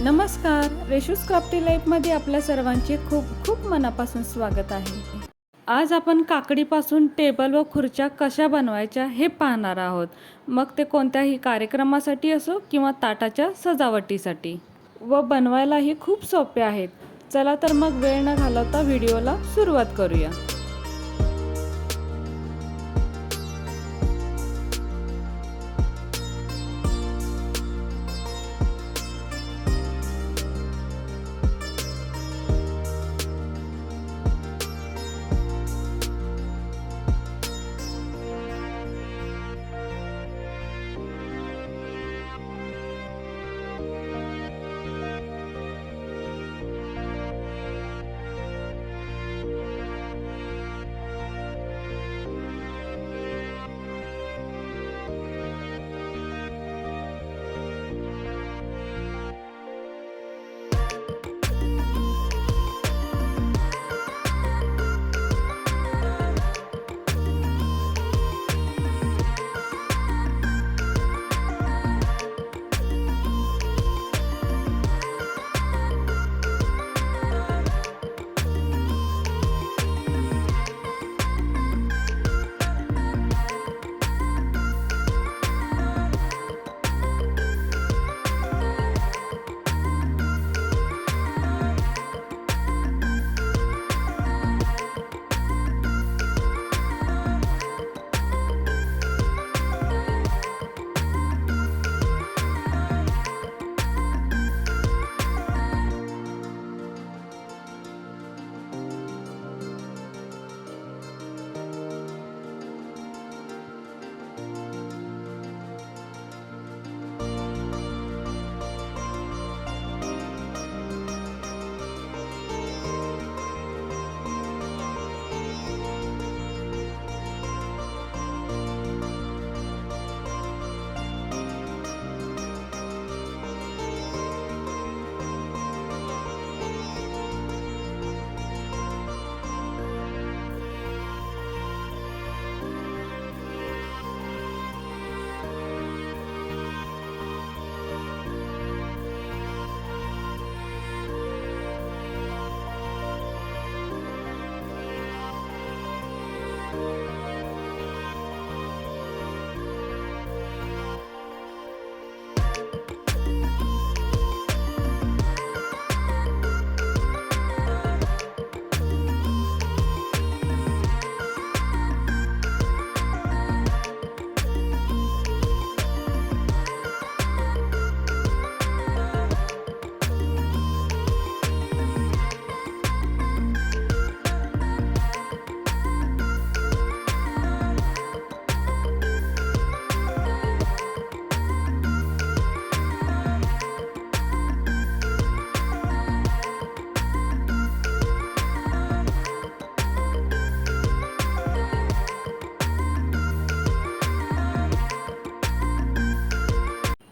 नमस्कार, रेशूस क्राफ्टी लाईफमध्ये आपल्या सर्वांचे खूप खूप मनापासून स्वागत आहे। आज आपण काकडीपासून टेबल व खुर्च्या कशा बनवायच्या हे पाहणार आहोत। मग ते कोणत्याही कार्यक्रमासाठी असो किंवा ताटाच्या सजावटीसाठी, व बनवायलाही खूप सोपे आहेत। चला तर मग वेळ न घालवता व्हिडिओला सुरुवात करूया।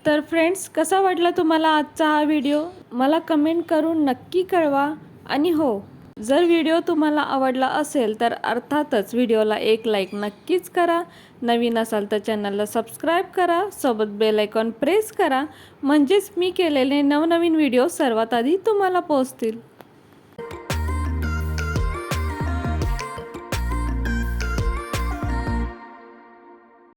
तर फ्रेंड्स, कसा वाटला तुम्हाला आजचा हा व्हिडिओ? मला कमेंट करून नक्की कळवा। आणि हो, जर व्हिडिओ तुम्हाला आवडला असेल तर अर्थातच व्हिडिओला एक लाईक नक्कीच करा। नवीन असाल तर चॅनलला सबस्क्राईब करा, सोबत बेल आयकॉन प्रेस करा, म्हणजेच मी केलेले नवनवीन व्हिडिओ सर्वात आधी तुम्हाला पोहोचतील।